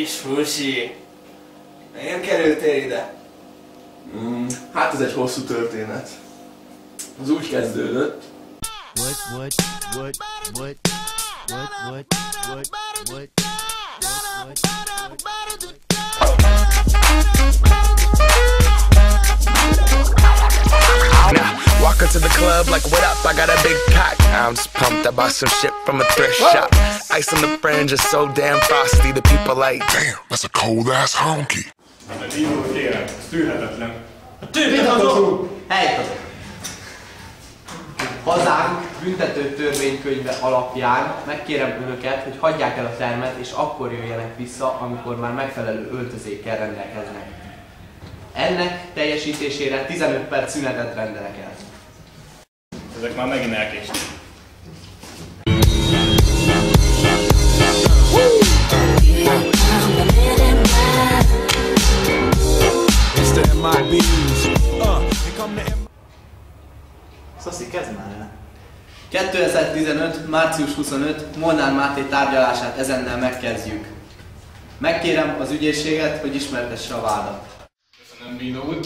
kis fusi! Miért kerültél ide? Hát ez egy hosszú történet. Az úgy kezdődött. Walk into the club like, what up, I got a big cock. I'm just pumped, I bought some shit from a thrift shop. Ice on the fringe is so damn frosty, the people like, damn, that's a cold ass honky. A bíró kérem, ez tűrhetetlen. Tűrhetetlen! Helyt! Hazánk büntető törvénykönyve alapján megkérem önöket, hogy hagyják el a termet, és akkor jöjjenek vissza, amikor már megfelelő öltözékkel rendelkeznek. Ennek teljesítésére 15 perc szünetet rendelek el. Ezek már megint elkéstek. Szoszi, kezd már el! 2015. március 25. Molnár Máté tárgyalását ezennel megkezdjük. Megkérem az ügyészséget, hogy ismertesse a vádat. Köszönöm, bíró úr.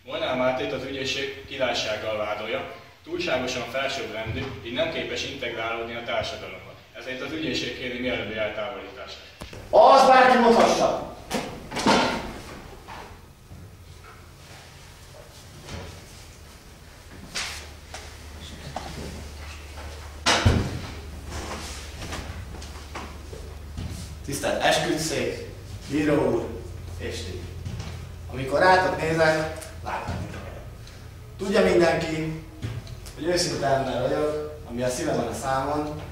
Molnár Mátét az ügyészség királysággal vádolja, túlságosan felsőbbrendű, így nem képes integrálódni a társadalomba. Ezért az ügyészség kéri mielőbbi eltávolítását. Az bárki mondhassa! Tisztelt esküdtszék, bíró úr és ti. Amikor rátok nézek, látni kell. Tudja mindenki, hogy őszinte ember vagyok, ami a szívemen a számon,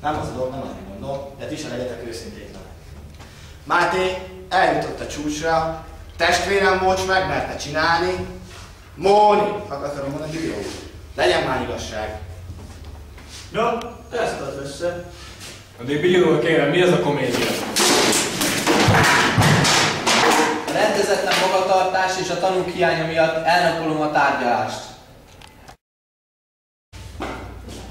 nem az a dolog, nem azt mondom, de ti se legyetek őszinték vele. Máté eljutott a csúcsra, testvérem Mócs megmerte csinálni, Móni, akarom mondani, bíró úr, legyen már igazság. Ja, ezt az össze. Addig bíró, kérem, mi ez a komédia? A rendezetlen magatartás és a tanúk hiánya miatt elnapolom a tárgyalást.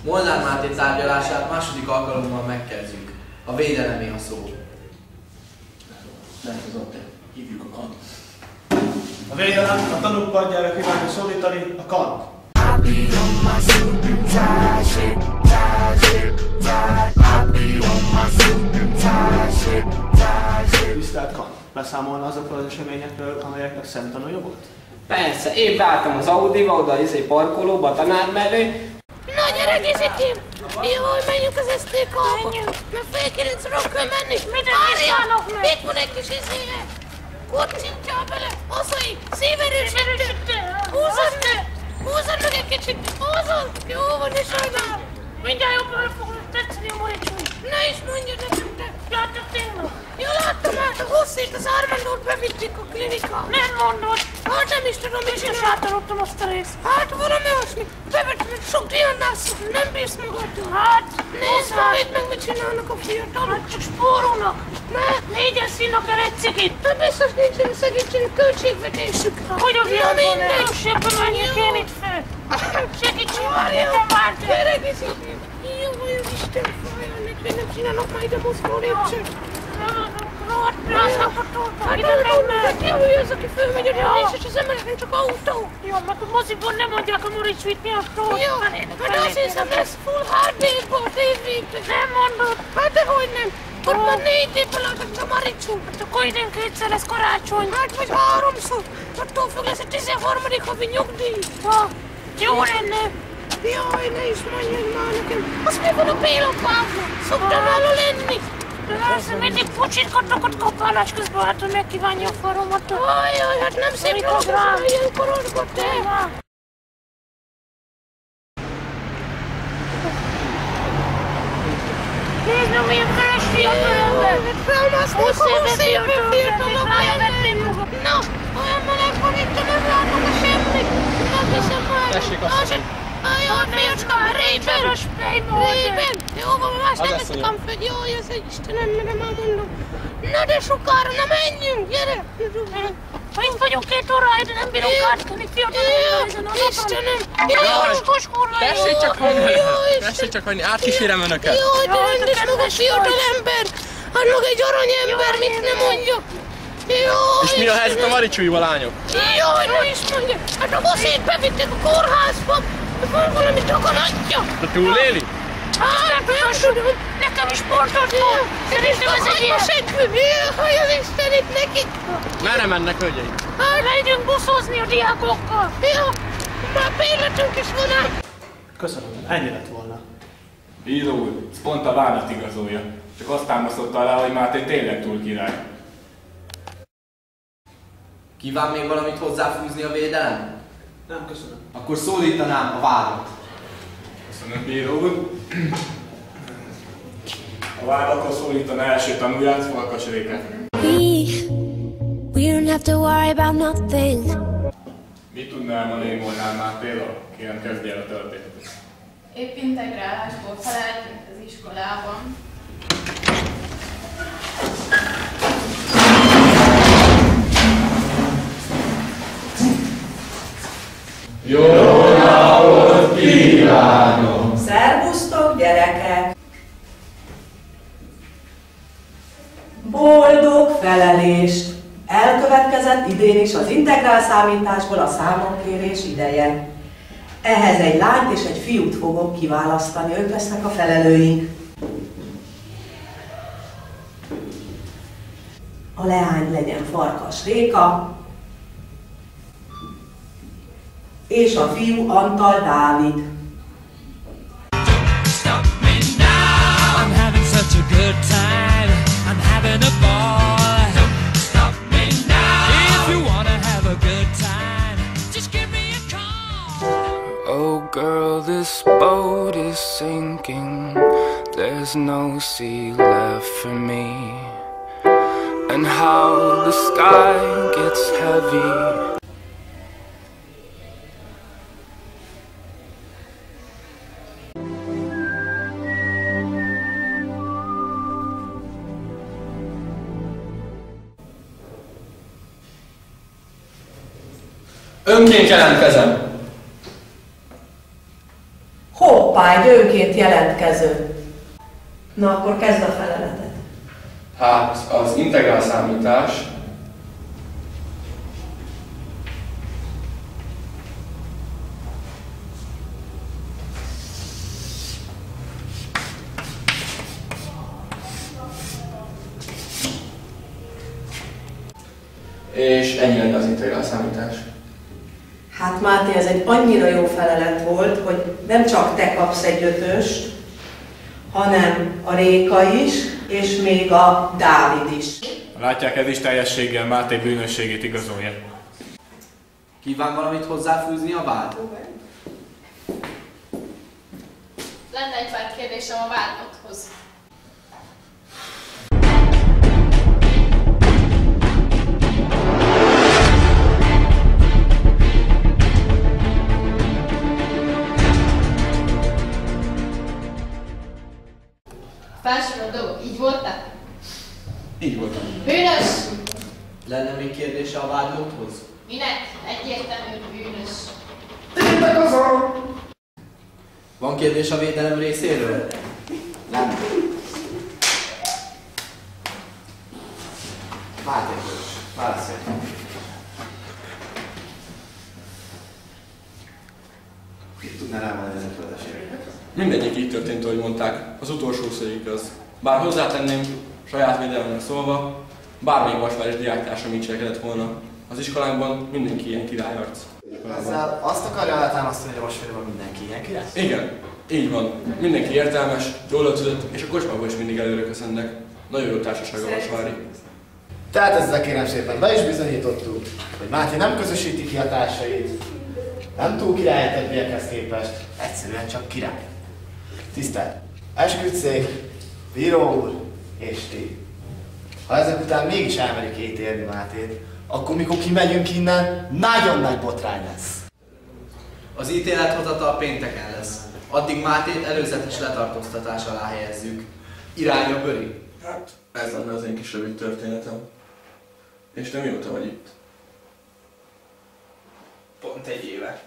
Molnár Máté tárgyalását második alkalommal megkezdjük. A védelemé a szó. Hívjuk a kant. A védelem a tanúk padjára kívánja szólítani a kant. Tisztelt Kant, beszámolna azokról az eseményekről, amelyeknek szemtanúja volt? Persze, én vártam az Audiba, oda a parkolóba, a tanár mellé. Na gyerek, Izikém! Jaj, menjünk az SZTK-ba! Mert fél 9-ről kell menni! Várjál! Itt van egy kis izéje! Kocsintjál bele! Asszai! Szíverősítő! Húzzad meg egy kicsit! Húzzad! Jó van, ne sajnálj! Mindjárt jobban el fognak tetszeni a maricsony! Ne is mondja nekem, te! Láttad tényleg? Ja, láttam át a hosszét, az Armandot bevitték a klinikába! Nem mondod! Hát nem is tudom, és én átadottam azt a részt! Hát valami olyasmi! Bevettem egy sok diannál szól, nem bírsz magadtól! Hát! Nézd meg, meg mit csinálnak a fiatalok! Csak spórolnak! Ne! Négyen színnak el egy cigit! De biztos nincsen segítségük költségvetésük! Hogy az ilyen mindegy! Sebben menjünk én itt fel! Segítsünk már, nekem várt! Gyerek, Izikém! Jó vagyok, Isten fájálnék, hogy nem csinálnak már ide mozgó lépcsőt! Hát de ki az, aki fölmegy a rész, és az embereknek csak autó? Jó, mert a moziban nem adják a Moricsvit miattól. Jó, hát azt hiszem lesz full HD-ba a tévéknek. Nem mondod? Hát dehogy nem. Ott már 4D-ben látok a Maricsot. Hát akkor idén kétszer lesz karácsony. Hát vagy 3-szor. Attól függ lesz a 13. havi nyugdíj. Jó lenne. Jaj, ne is mondjad már nekem. Az mi van a pélapában? Szoktam nála lenni. Persze, mindig pucsítgatok ott kapálás közben, hát hogy megkívánja a faromat. Ajjaj, hát nem szép dolog rám, ilyenkor orgott el. Nézd meg, milyen feles fiatal ember! Felmásznak a szépen fiatalok ember! Na, olyan melegben itt nem látok a semmit! Nem hiszem már! Tessék azt! Ajaj, fiacska, Rében! Jó van, más nem veszek a föld. Jaj, ez egy Istenem, mert már mondom. Na de sokára, na menjünk, gyere! Ha itt vagyok 2 óráig, de nem bírom átkenni, fiatal ezen az Istenem! Jaj, koskorra, jaj! Tessék csak hagyni, átkísérem önöket! Jaj, de rendes maga fiatal ember! Hát meg egy aranyember, mit ne mondjak. Jaj, És mi a helyzet a maricsújúval, lányok? Jaj, ne is mondja. Hát a bosszét bevitték a kórházba. Van valami daganatja. De túléli? Hát, nem tudom. Nekem is portot van. Szerintem ez egy ilyen seggő. Jaj, az Istenit neki. Merre mennek, hölgyeim? Hát, megyünk buszozni a diákokkal. Ja, már bérletünk is van át. Köszönöm, ennyi lett volna. Bíró úr, ez pont a vádat igazolja. Csak azt támasztotta alá, hogy Máté tényleg túl király. Kíván még valamit hozzáfűzni a védelem? Nem, köszönöm. Akkor szólítanám a vádot. Köszönöm, bíró úr. A vádakhoz szólítaná első tanulját, Farkas Réket. We don't have to worry about nothing. Mit tudna elmondani Molnár Mátéról? Kérem, kezdje el a történetet. Épp integrálásból feleltünk az iskolában. Jó napot kívánok! Szervusztok, gyerekek! Boldog felelést! Elkövetkezett idén is az integrál számításból a számonkérés ideje. Ehhez egy lányt és egy fiút fogok kiválasztani, ők lesznek a felelőink. A leány legyen Farkas Réka, és a fiú Antal Dávid. Oh girl, this boat is sinking. There's no sea left for me. And how the sky gets heavy. Önként jelentkezem. Hoppá, egy önként jelentkező. Na, akkor kezd a feleletet. Hát, az integrál számítás és ennyi lenne az integrál számítás. Hát Máté, ez egy annyira jó felelet volt, hogy nem csak te kapsz egy 5-öst, hanem a Réka is, és még a Dávid is. Látják, ez is teljességgel Máté bűnösségét igazolja. Kíván valamit hozzáfűzni a vád? Lenne egy pár kérdésem a vádlotthoz. Felsorolt dolgok, így voltak? Így volt. Bűnös! Lenne még kérdése a vádlotthoz? Minek? Egyértelmű bűnös. Van kérdés a védelem részéről? Nem. Máté, válaszolj. Mit tudnál elmondani ezekről a esélyekről? Mindegyik így történt, ahogy mondták. Az utolsó szó igaz. Bár hozzátenném, saját védelemre szólva, bármelyik vasváros diáktársam így cselekedett volna. Az iskolánkban mindenki ilyen királyarc. Ezzel azt akarja alátámasztani, hogy a vasvárosban mindenki ilyen király? Igen, így van. Mindenki értelmes, jól öltözött, és a kocsmában is mindig előre köszönnek. Nagyon jó társaság a vasvári. Tehát ezzel kérem szépen be is bizonyítottuk, hogy Máté nem közösíti ki a társait, nem túl király a többiekhez képest, egyszerűen csak király. Tisztelt! Esküdtszék, bíró úr és ti. Ha ezek után mégis elmerik ítélni Mátét, akkor mikor kimegyünk innen, nagyon nagy botrány lesz. Az ítélethozatal pénteken lesz. Addig Mátét előzetes letartóztatás alá helyezzük. Irány a Böri. Hát, ez lenne az én kis rövid történetem. És te mióta vagy itt? Pont egy éve.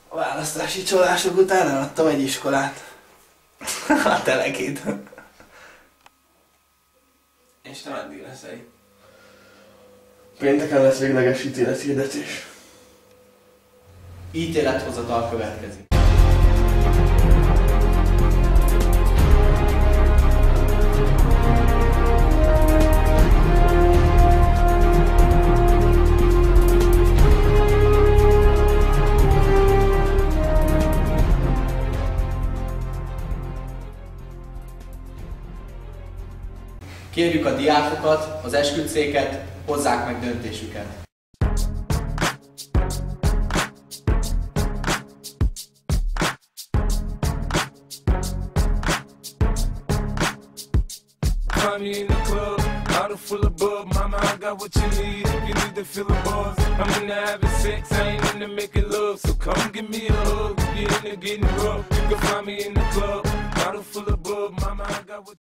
A választási csalások után eladtam egy iskolát. A telekét. És te meddig leszel? Pénteken lesz végleges ítélethirdetés. Ítélethozatal következik. Kérjük a diákokat, az esküdtszéket, hozzák meg döntésüket. Find me in the club, bottle full of bub. Mama, I got what you need if you need to feel the buzz. I'm into having sex, I ain't into making love. So come give me a hug, if you're into getting rough. You can find me in the club, bottle full of bub. Mama, I got what